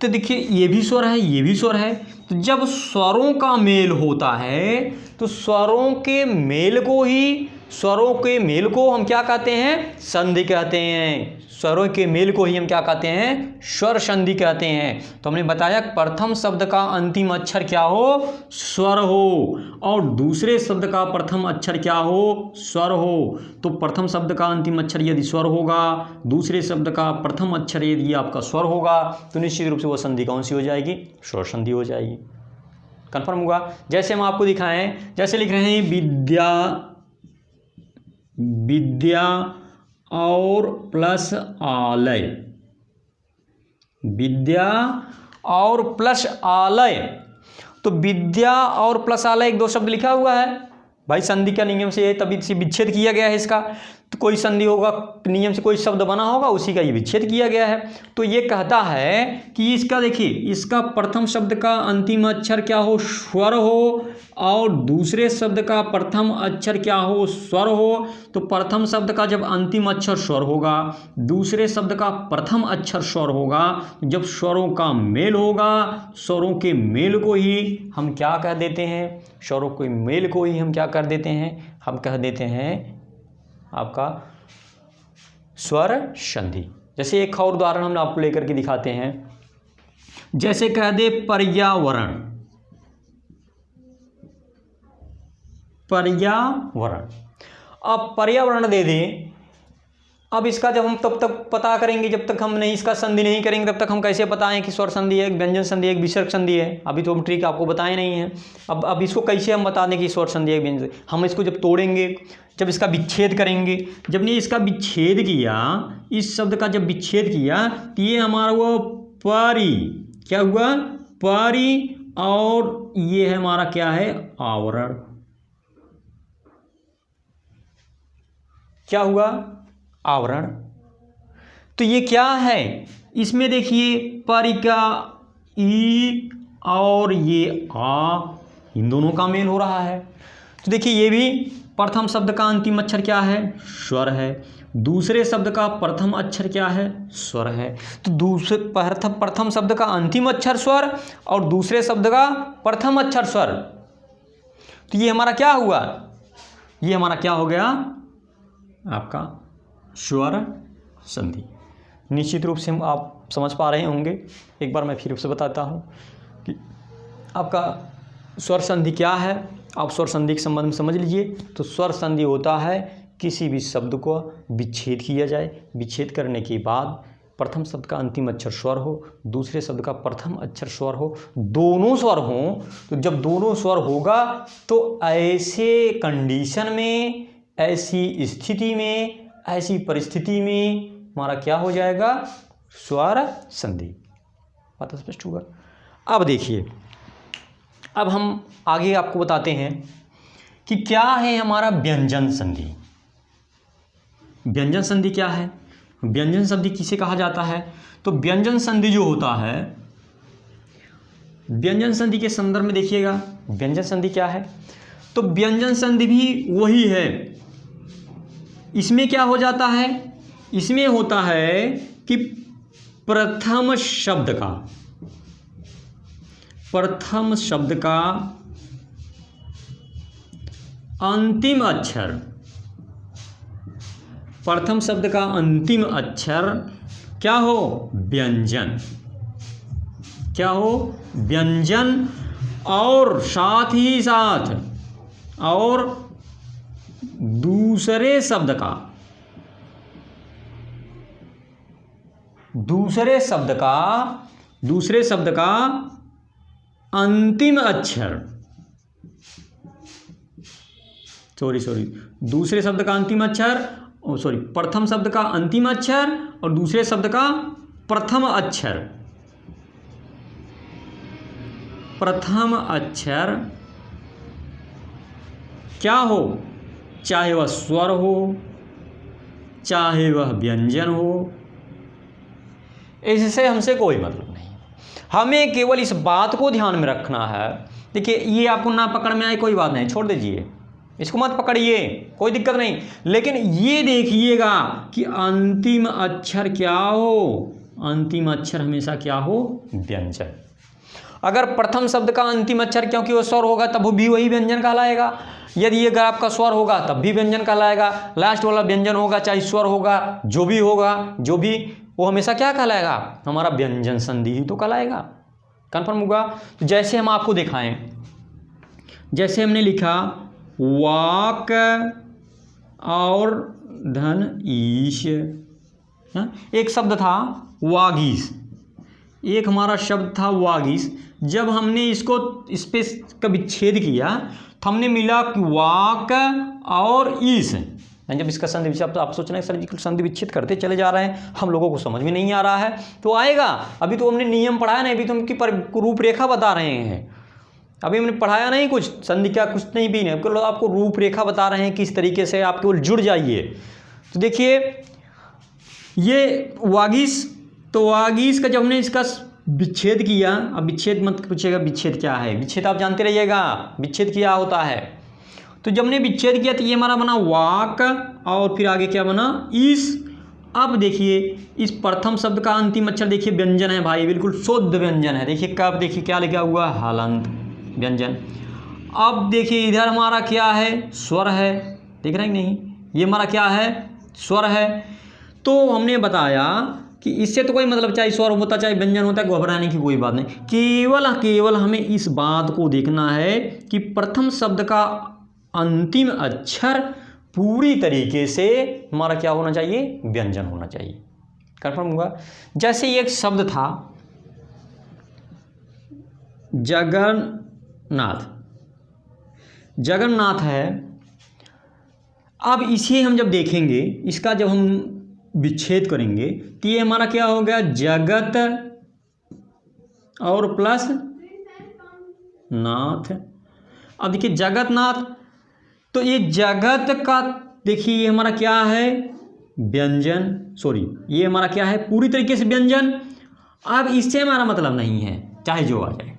तो देखिए ये भी स्वर है, ये भी स्वर है। तो जब स्वरों का मेल होता है तो स्वरों के मेल को ही, स्वरों के मेल को हम क्या कहते हैं, संधि कहते हैं। स्वरों के मेल को ही हम क्या कहते हैं, स्वर संधि कहते हैं। तो हमने बताया प्रथम शब्द का अंतिम अक्षर क्या हो, स्वर हो, और दूसरे शब्द का प्रथम अक्षर क्या हो, स्वर हो। तो प्रथम शब्द का अंतिम अक्षर यदि स्वर होगा, दूसरे शब्द का प्रथम अक्षर यदि आपका स्वर होगा, तो निश्चित रूप से वो संधि कौन सी हो जाएगी, स्वर संधि हो जाएगी। कन्फर्म हुआ? जैसे हम आपको दिखाएं, जैसे लिख रहे हैं विद्या, विद्या और प्लस आलय, विद्या और प्लस आलय। तो विद्या और प्लस आलय एक दो शब्द लिखा हुआ है भाई, संधि का नियम से तभी से विच्छेद किया गया है इसका। तो कोई संधि होगा, नियम से कोई शब्द बना होगा, उसी का ये विच्छेद किया गया है। तो ये कहता है कि इसका देखिए, इसका प्रथम शब्द का अंतिम अक्षर क्या हो, स्वर हो, और दूसरे शब्द का प्रथम अक्षर क्या हो, स्वर हो। तो प्रथम शब्द का जब अंतिम अक्षर स्वर होगा, दूसरे शब्द का प्रथम अक्षर स्वर होगा, जब स्वरों का मेल होगा, स्वरों के मेल को ही हम क्या कह देते हैं, स्वरों के मेल को ही हम क्या कर देते हैं, हम कह देते हैं आपका स्वर संधि। जैसे एक और उदाहरण हम आपको लेकर के दिखाते हैं, जैसे कह दे पर्यावरण, पर्यावरण। अब पर्यावरण दे दें, अब इसका जब हम तब तक पता करेंगे, जब तक हम नहीं इसका संधि नहीं करेंगे तब तक हम कैसे बताएं कि स्वर संधि है, व्यंजन संधि है, विसर्ग संधि है। अभी तो हम ट्रिक आपको बताए नहीं है। अब इसको कैसे हम बता दें कि स्वर संधि है, व्यंजन? हम इसको जब तोड़ेंगे, जब इसका विच्छेद करेंगे, जब ने इसका विच्छेद किया, इस शब्द का जब विच्छेद किया, तो ये हमारा वो परी, क्या हुआ, परी, और ये है हमारा क्या है, आवरण। क्या हुआ, आवरण। तो ये क्या है, इसमें देखिए परी का ई और ये आ, इन दोनों का मेल हो रहा है। तो देखिए ये भी प्रथम शब्द का अंतिम अक्षर क्या है, स्वर है, दूसरे शब्द का प्रथम अक्षर क्या है, स्वर है। तो दूसरे प्रथम शब्द का अंतिम अक्षर स्वर और दूसरे शब्द का प्रथम अक्षर स्वर। तो ये हमारा क्या हुआ, ये हमारा क्या हो गया, आपका स्वर संधि। निश्चित रूप से हम आप समझ पा रहे होंगे। एक बार मैं फिर से बताता हूँ कि आपका स्वर संधि क्या है। आप स्वर संधि के संबंध में समझ लीजिए। तो स्वर संधि होता है किसी भी शब्द को विच्छेद किया जाए, विच्छेद करने के बाद प्रथम शब्द का अंतिम अक्षर स्वर हो, दूसरे शब्द का प्रथम अक्षर स्वर हो, दोनों स्वर हों, तो जब दोनों स्वर होगा तो ऐसे कंडीशन में, ऐसी स्थिति में, ऐसी परिस्थिति में हमारा क्या हो जाएगा, स्वर संधि। बात स्पष्ट हुआ। अब देखिए, अब हम आगे आपको बताते हैं कि क्या है हमारा व्यंजन संधि। व्यंजन संधि क्या है, व्यंजन संधि किसे कहा जाता है? तो व्यंजन संधि जो होता है, व्यंजन संधि के संदर्भ में देखिएगा, व्यंजन संधि क्या है, तो व्यंजन संधि भी वही है। इसमें क्या हो जाता है, इसमें होता है कि प्रथम शब्द का अंतिम अक्षर, प्रथम शब्द का अंतिम अक्षर क्या हो, व्यंजन, क्या हो, व्यंजन, और साथ ही साथ और दूसरे शब्द का अंतिम अक्षर, दूसरे शब्द का अंतिम अक्षर, प्रथम शब्द का अंतिम अक्षर और दूसरे शब्द का प्रथम अक्षर क्या हो, चाहे वह स्वर हो, चाहे वह व्यंजन हो, इससे हमसे कोई मतलब नहीं। हमें केवल इस बात को ध्यान में रखना है। देखिए, ये आपको ना पकड़ में आए कोई बात नहीं, छोड़ दीजिए, इसको मत पकड़िए, कोई दिक्कत नहीं, लेकिन ये देखिएगा कि अंतिम अक्षर क्या हो, अंतिम अक्षर हमेशा क्या हो, व्यंजन। अगर प्रथम शब्द का अंतिम अक्षर क्योंकि वो स्वर होगा तब भी वही व्यंजन कहलाएगा, यदि अगर आपका स्वर होगा तब भी व्यंजन कहलाएगा, लास्ट वाला व्यंजन होगा चाहे स्वर होगा, जो भी होगा, वो हमेशा क्या कहलाएगा, हमारा व्यंजन संधि ही तो कहलाएगा। कन्फर्म होगा। तो जैसे हम आपको दिखाएं, जैसे हमने लिखा वाक और धन ईश, एक शब्द था वागीश, एक हमारा शब्द था वागीश। जब हमने इसको इस पे कभी छेद किया तो हमने मिला कि वाक और ईश। जब इसका संधि विच्छेद, तो आप सोच रहे हैं सर जी संधि विच्छेद करते चले जा रहे हैं, हम लोगों को समझ में नहीं आ रहा है, तो आएगा। अभी तो हमने नियम पढ़ाया नहीं, अभी तो उनकी रूपरेखा बता रहे हैं, अभी हमने पढ़ाया नहीं कुछ, संधि क्या कुछ नहीं भी नहीं, आपको रूपरेखा बता रहे हैं किस तरीके से आप केवल जुड़ जाइए। तो देखिए, ये वागीश, तो वागीश का जब हमने इसका विच्छेद किया, अब विच्छेद मत पूछिएगा विच्छेद क्या है, विच्छेद आप जानते रहिएगा विच्छेद क्या होता है। तो जब हमने विच्छेद किया तो ये हमारा बना वाक और फिर आगे क्या बना, ईश। अब देखिए, इस प्रथम शब्द का अंतिम अक्षर देखिए व्यंजन है भाई, बिल्कुल शुद्ध व्यंजन है। देखिए कब, देखिए क्या लिखा हुआ, हलंत व्यंजन। अब देखिए इधर हमारा क्या है, स्वर है, देख रहे हैं नहीं, ये हमारा क्या है, स्वर है। तो हमने बताया कि इससे तो कोई मतलब, चाहे स्वर होता चाहे व्यंजन होता है, घबराने की कोई बात नहीं, केवल हमें इस बात को देखना है कि प्रथम शब्द का अंतिम अक्षर पूरी तरीके से हमारा क्या होना चाहिए, व्यंजन होना चाहिए। कन्फर्म हुआ। जैसे एक शब्द था जगन्नाथ है। अब इसे हम जब देखेंगे, इसका जब हम विच्छेद करेंगे तो ये हमारा क्या हो गया, जगत और प्लस नाथ। अब देखिए जगतनाथ, तो ये जगत का देखिए ये हमारा क्या है, व्यंजन, ये हमारा क्या है, पूरी तरीके से व्यंजन। अब इससे हमारा मतलब नहीं है चाहे जो आ जाए,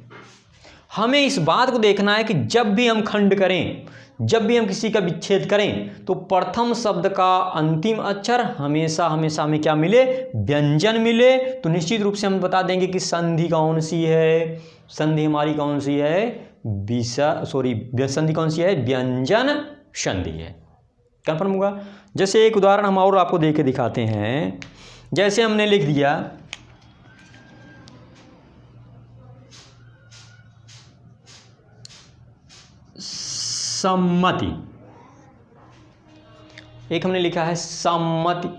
हमें इस बात को देखना है कि जब भी हम खंड करें, जब भी हम किसी का विच्छेद करें, तो प्रथम शब्द का अंतिम अक्षर हमेशा हमें क्या मिले, व्यंजन मिले। तो निश्चित रूप से हम बता देंगे कि संधि कौन सी है, संधि हमारी कौन सी है, संधि कौन सी है, व्यंजन संधि है। कन्फर्म होगा। जैसे एक उदाहरण हम और आपको दे के दिखाते हैं। जैसे हमने लिख दिया सम्मति, एक हमने लिखा है सम्मति।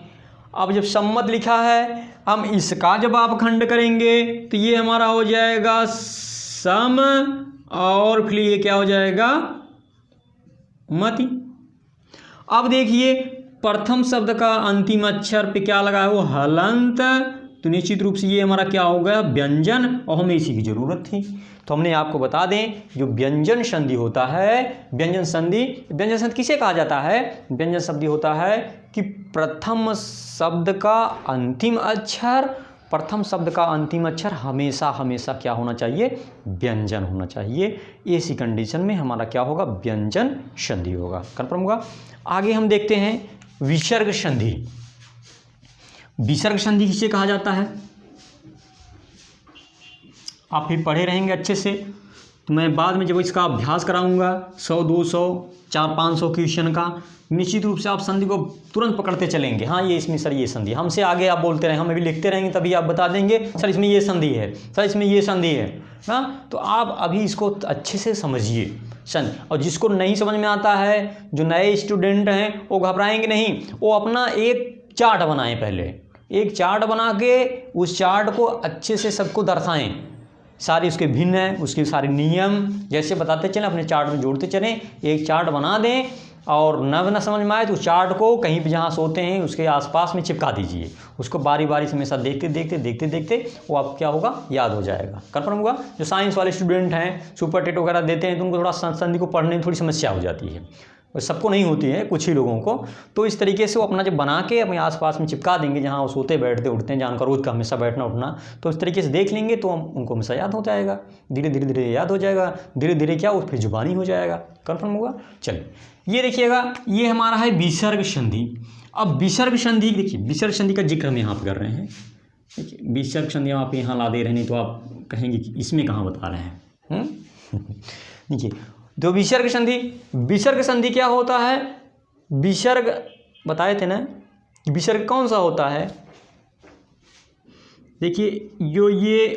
अब जब सम्मत लिखा है, हम इसका जब आप खंड करेंगे तो ये हमारा हो जाएगा सम, और फिर ये क्या हो जाएगा मति। अब देखिए प्रथम शब्द का अंतिम अक्षर पे क्या लगा है, वो हलंत, तो निश्चित रूप से ये हमारा क्या होगा व्यंजन, और हमें इसी की जरूरत थी। तो हमने आपको बता दें जो व्यंजन संधि होता है, व्यंजन संधि किसे कहा जाता है, व्यंजन संधि होता है कि प्रथम शब्द का अंतिम अक्षर हमेशा हमेशा क्या होना चाहिए, व्यंजन होना चाहिए। ऐसी कंडीशन में हमारा क्या होगा, व्यंजन संधि होगा, कन्फर्म होगा। आगे हम देखते हैं विसर्ग संधि। विसर्ग संधि किसे कहा जाता है, आप फिर पढ़े रहेंगे अच्छे से, तो मैं बाद में जब इसका अभ्यास कराऊंगा 100, 200, 400, 500 क्वेश्चन का, निश्चित रूप से आप संधि को तुरंत पकड़ते चलेंगे। हाँ ये इसमें सर ये संधि, हमसे आगे आप बोलते रहें, हम अभी लिखते रहेंगे तभी आप बता देंगे सर इसमें ये संधि है, सर इसमें ये संधि है। हाँ तो आप अभी इसको अच्छे से समझिए संधि, और जिसको नहीं समझ में आता है, जो नए स्टूडेंट हैं वो घबराएंगे नहीं, वो अपना एक चार्ट बनाएं, पहले एक चार्ट बना के उस चार्ट को अच्छे से सबको दर्शाएं, सारी उसके भिन्न है, उसके सारे नियम जैसे बताते चलें, अपने चार्ट में जोड़ते चलें। एक चार्ट बना दें और न समझ में आए तो उस चार्ट को कहीं पे जहाँ सोते हैं उसके आसपास में चिपका दीजिए, उसको बारी बारी से हमेशा देखते वो आपको क्या होगा, याद हो जाएगा, कन्फर्म होगा। जो साइंस वाले स्टूडेंट हैं, सुपर टेट वगैरह देते हैं, तो उनको थोड़ा संधि को पढ़ने में थोड़ी समस्या हो जाती है, सबको नहीं होती है, कुछ ही लोगों को। तो इस तरीके से वो अपना जब बना के अपने आसपास में चिपका देंगे जहाँ वो सोते बैठते उठते हैं, जानकर रोज का हमेशा बैठना उठना, तो इस तरीके से देख लेंगे तो उनको हमेशा याद हो जाएगा, धीरे धीरे याद हो जाएगा, धीरे धीरे क्या वो फिर जुबानी हो जाएगा, कन्फर्म होगा। चलिए ये देखिएगा, ये हमारा है विसर्ग संधि। अब विसर्ग संधि देखिए, विसर्ग संधि का जिक्र हम यहाँ पर कर रहे हैं, देखिए विसर्ग संधि आप यहाँ ला दे रहे हैं, नहीं तो आप कहेंगे कि इसमें कहाँ बता रहे हैं। देखिए तो विसर्ग संधि क्या होता है, विसर्ग बताए थे ना, विसर्ग कौन सा होता है, देखिए जो ये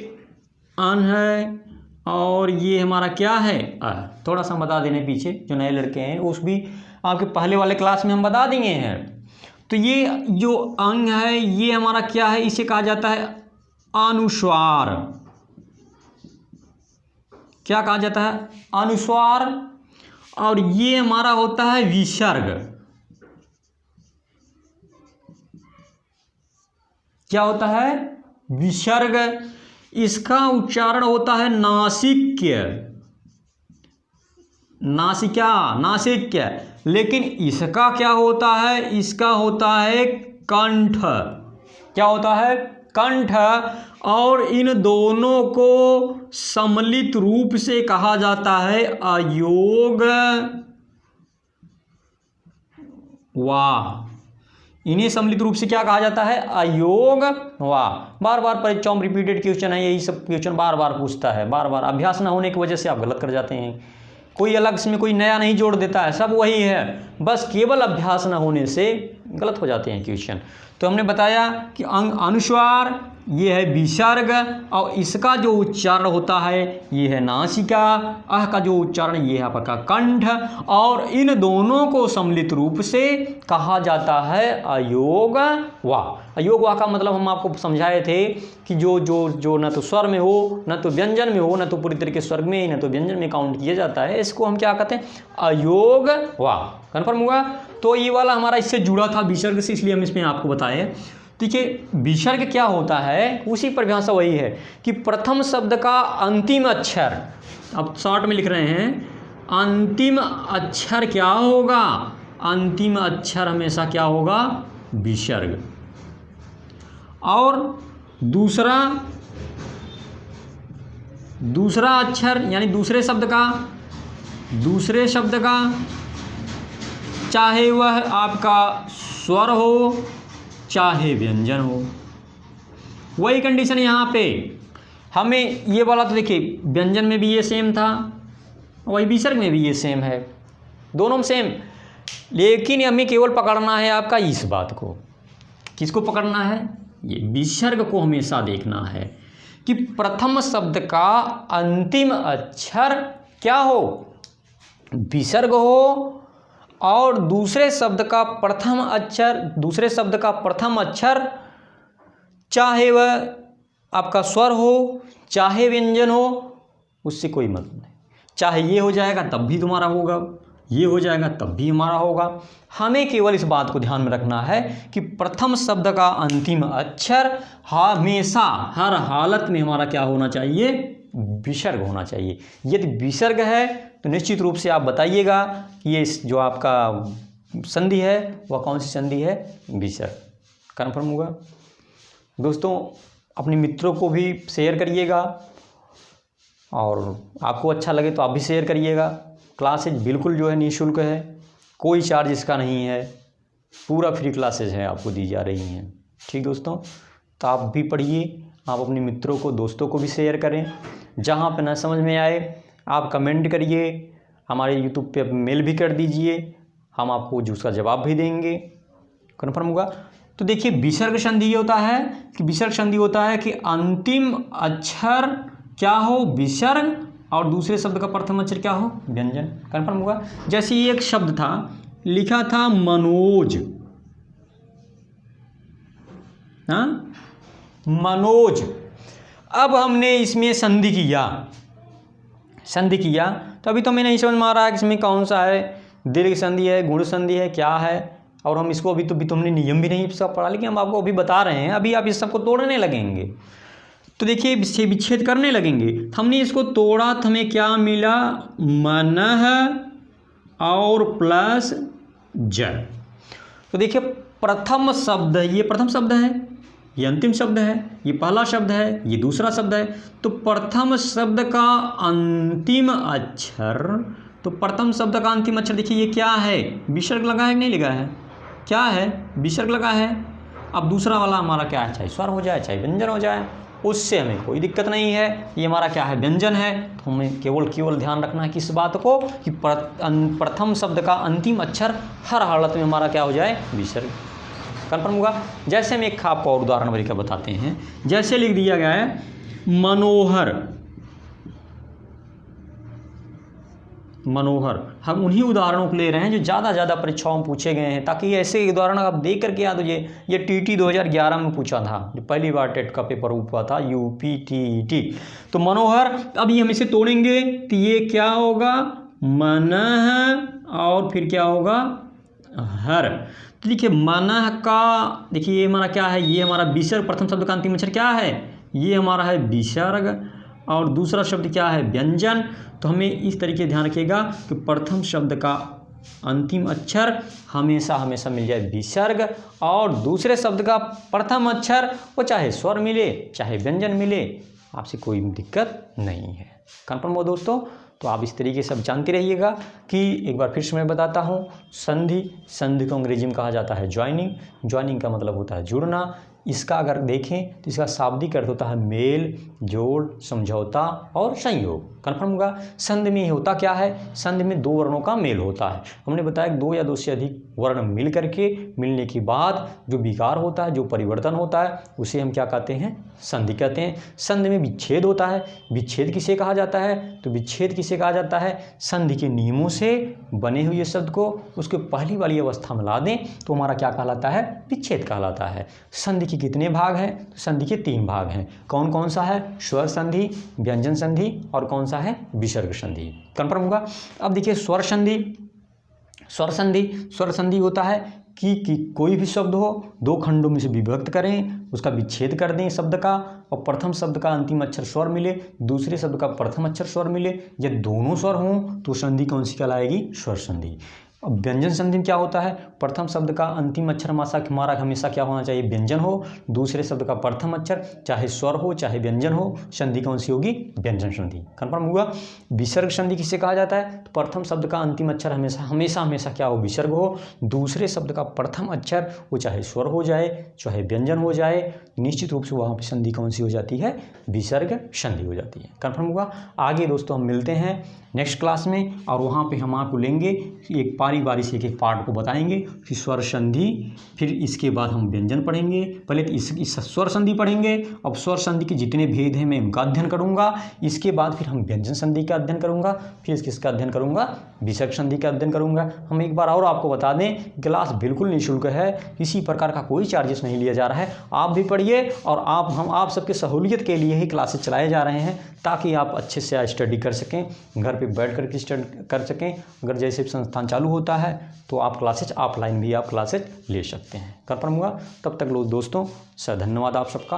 अन है और ये हमारा क्या है थोड़ा सा बता देने पीछे जो नए लड़के हैं, उस भी आपके पहले वाले क्लास में हम बता दिए हैं। तो ये जो अंग है ये हमारा क्या है, इसे कहा जाता है अनुस्वार। क्या कहा जाता है, अनुस्वार। और ये हमारा होता है विसर्ग। क्या होता है, विसर्ग। इसका उच्चारण होता है नासिक्य, नासिक्य। लेकिन इसका क्या होता है, इसका होता है कंठ। क्या होता है, कंठ। और इन दोनों को सम्मिलित रूप से कहा जाता है अयोग वाह। इन्हें सम्मिलित रूप से क्या कहा जाता है, अयोग वाह। बार बार परीक्षाओं में रिपीटेड क्वेश्चन है, यही सब क्वेश्चन बार बार पूछता है, बार बार अभ्यास ना होने की वजह से आप गलत कर जाते हैं। कोई अलग इसमें कोई नया नहीं जोड़ देता है, सब वही है, बस केवल अभ्यास ना होने से गलत हो जाते हैं क्वेश्चन। तो हमने बताया कि अनुस्वार ये है विसर्ग, और इसका जो उच्चारण होता है ये है नासिका, अह का जो उच्चारण ये है आपका कंठ, और इन दोनों को सम्मिलित रूप से कहा जाता है अयोग वाह। अयोग वाह का मतलब हम आपको समझाए थे कि जो न तो स्वर में हो, न तो व्यंजन में हो, न तो पूरी तरीके स्वर में, न तो व्यंजन में काउंट किया जाता है, इसको हम क्या कहते हैं, अयोग वाह। कन्फर्म हुआ। तो ये वाला हमारा इससे जुड़ा था विसर्ग से, इसलिए हम इसमें आपको बताए। देखिए विसर्ग क्या होता है, उसी परिभाषा वही है कि प्रथम शब्द का अंतिम अक्षर, अब शॉर्ट में लिख रहे हैं, अंतिम अक्षर क्या होगा, अंतिम अक्षर हमेशा क्या होगा, विसर्ग। और दूसरा अक्षर यानी दूसरे शब्द का चाहे वह आपका स्वर हो चाहे व्यंजन हो, वही कंडीशन यहाँ पे हमें ये वाला। तो देखिए व्यंजन में भी ये सेम था, वही विसर्ग में भी ये सेम है, दोनों में सेम। लेकिन हमें केवल पकड़ना है आपका इस बात को, किसको पकड़ना है, ये विसर्ग को हमेशा देखना है कि प्रथम शब्द का अंतिम अक्षर क्या हो, विसर्ग हो, और दूसरे शब्द का प्रथम अक्षर चाहे वह आपका स्वर हो चाहे व्यंजन हो, उससे कोई मतलब नहीं। चाहे ये हो जाएगा तब भी तुम्हारा होगा, ये हो जाएगा तब भी हमारा होगा। हमें केवल इस बात को ध्यान में रखना है कि प्रथम शब्द का अंतिम अक्षर हमेशा हर हालत में हमारा क्या होना चाहिए, विसर्ग होना चाहिए। यदि विसर्ग है तो निश्चित रूप से आप बताइएगा कि ये जो आपका संधि है वह कौन सी संधि है, विसर्ग। कन्फर्म होगा। दोस्तों अपने मित्रों को भी शेयर करिएगा और आपको अच्छा लगे तो आप भी शेयर करिएगा। क्लासेज बिल्कुल जो है निःशुल्क है, कोई चार्ज इसका नहीं है, पूरा फ्री क्लासेज है आपको दी जा रही हैं। ठीक दोस्तों, तो आप भी पढ़िए, आप अपने मित्रों को दोस्तों को भी शेयर करें। जहाँ पे ना समझ में आए आप कमेंट करिए, हमारे यूट्यूब पे मेल भी कर दीजिए, हम आपको उसका जवाब भी देंगे। कन्फर्म होगा। तो देखिए विसर्ग संधि होता है कि विसर्ग संधि होता है कि अंतिम अक्षर क्या हो, विसर्ग, और दूसरे शब्द का प्रथम अक्षर क्या हो, व्यंजन। कन्फर्म होगा। जैसे एक शब्द था, लिखा था मनोज, हाँ मनोज। अब हमने इसमें संधि किया तो अभी तो मैं नहीं समझ में आ रहा है कि इसमें कौन सा है, दीर्घ संधि है, गुण संधि है, क्या है। और हम इसको अभी तो हमने नियम भी नहीं सब पढ़ा, लेकिन हम आपको अभी बता रहे हैं। अभी आप इस सबको तोड़ने लगेंगे तो देखिए विच्छेद करने लगेंगे। हमने इसको तोड़ा तो हमें क्या मिला, मनः और प्लस ज। तो देखिए प्रथम शब्द, ये प्रथम शब्द है, ये अंतिम शब्द है, ये पहला शब्द है, ये दूसरा शब्द है। तो प्रथम शब्द का अंतिम अक्षर, तो प्रथम शब्द का अंतिम अक्षर देखिए ये क्या है, विसर्ग लगा है कि नहीं लगा है, क्या है, विसर्ग लगा है। अब दूसरा वाला हमारा क्या है, चाहे स्वर हो जाए चाहे व्यंजन हो जाए, उससे हमें कोई दिक्कत नहीं है। ये हमारा क्या है, व्यंजन है। तो हमें केवल ध्यान रखना है किस बात को, कि प्रथम शब्द का अंतिम अक्षर हर हालत में हमारा क्या हो जाए, विसर्ग। कन्फर्म होगा। जैसे हम एक आपको और उदाहरण तरीका बताते हैं। जैसे लिख दिया गया है मनोहर, हम उन्हीं उदाहरणों को ले रहे हैं जो ज़्यादा परीक्षाओं में पूछे गए हैं, ताकि ऐसे उदाहरण आप देख करके याद हो जाए। ये TT 2011 में पूछा था, जो पहली बार टेट का पेपर हुआ था, UPTET। तो मनोहर, अब ये हम इसे तोड़ेंगे तो ये क्या होगा, मनः और फिर क्या होगा, हर। तो देखिए मनः का, देखिए ये हमारा क्या है, ये हमारा विसर्ग, प्रथम शब्द का अंतिम अक्षर क्या है, ये हमारा है विसर्ग, और दूसरा शब्द क्या है, व्यंजन। तो हमें इस तरीके ध्यान रखिएगा कि प्रथम शब्द का अंतिम अक्षर हमेशा मिल जाए विसर्ग, और दूसरे शब्द का प्रथम अक्षर वो चाहे स्वर मिले चाहे व्यंजन मिले, आपसे कोई दिक्कत नहीं है। कन्फर्म हो दोस्तों। तो आप इस तरीके से सब जानते रहिएगा कि एक बार फिर से मैं बताता हूँ, संधि को अंग्रेजी में कहा जाता है ज्वाइनिंग का मतलब होता है जुड़ना। इसका अगर देखें तो इसका शाब्दिक अर्थ होता है मेल, जोड़, समझौता और संयोग। कन्फर्म होगा। संधि में होता क्या है, संधि में दो वर्णों का मेल होता है। हमने बताया दो या दो से अधिक वर्ण मिलने के बाद जो विकार होता है, जो परिवर्तन होता है, उसे हम क्या कहते हैं, संधि कहते हैं। संधि में विच्छेद होता है। विच्छेद किसे कहा जाता है, तो विच्छेद किसे कहा जाता है, संधि के नियमों से बने हुए शब्द को उसके पहली वाली अवस्था में ला दें तो हमारा क्या कहलाता है, विच्छेद कहलाता है। संधि के कितने भाग हैं, तो संधि के 3 भाग हैं। कौन कौन सा है, स्वर संधि, व्यंजन संधि और कौन सा है, विसर्ग संधि। कन्फर्म होगा। अब देखिए स्वर संधि होता है कि कोई भी शब्द हो, 2 खंडों में से विभक्त करें, उसका विच्छेद कर दें शब्द का, और प्रथम शब्द का अंतिम अक्षर स्वर मिले, दूसरे शब्द का प्रथम अक्षर स्वर मिले। जब दोनों स्वर हों तो संधि कौन सी कहलाएगी, स्वर संधि। अब व्यंजन संधि में क्या होता है, प्रथम शब्द का अंतिम अक्षर हमारा हमेशा क्या होना चाहिए, व्यंजन हो, दूसरे शब्द का प्रथम अक्षर चाहे स्वर हो चाहे व्यंजन हो, संधि कौन सी होगी, व्यंजन संधि। कन्फर्म हुआ। विसर्ग संधि किसे कहा जाता है, तो प्रथम शब्द का अंतिम अक्षर हमेशा क्या हो, विसर्ग हो, दूसरे शब्द का प्रथम अक्षर वो चाहे स्वर हो जाए चाहे व्यंजन हो जाए, निश्चित रूप से वहाँ पर संधि कौन सी हो जाती है, विसर्ग संधि हो जाती है। कन्फर्म हुआ। आगे दोस्तों हम मिलते हैं नेक्स्ट क्लास में, और वहाँ पर हम आपको लेंगे एक बारी बारी से एक एक पार्ट को बताएंगे, फिर स्वर संधि, फिर इसके बाद हम व्यंजन पढ़ेंगे। पहले तो इस स्वर संधि पढ़ेंगे, अब स्वर संधि के जितने भेद हैं मैं उनका अध्ययन करूँगा। इसके बाद फिर हम व्यंजन संधि का अध्ययन करूँगा, फिर किसका अध्ययन करूँगा, विसर्ग संधि का अध्ययन करूँगा। हम एक बार और आपको बता दें, क्लास बिल्कुल निःशुल्क है, किसी प्रकार का कोई चार्जेस नहीं लिया जा रहा है। आप भी पढ़िए और आप सबके सहूलियत के लिए ही क्लासेस चलाए जा रहे हैं, ताकि आप अच्छे से स्टडी कर सकें, घर पे बैठ कर के स्टडी कर सकें। अगर जैसे संस्थान चालू होता है तो आप क्लासेज ऑफलाइन भी आप क्लासेज ले सकते हैं। कर पाऊँगा। तब तक लो दोस्तों, धन्यवाद आप सबका।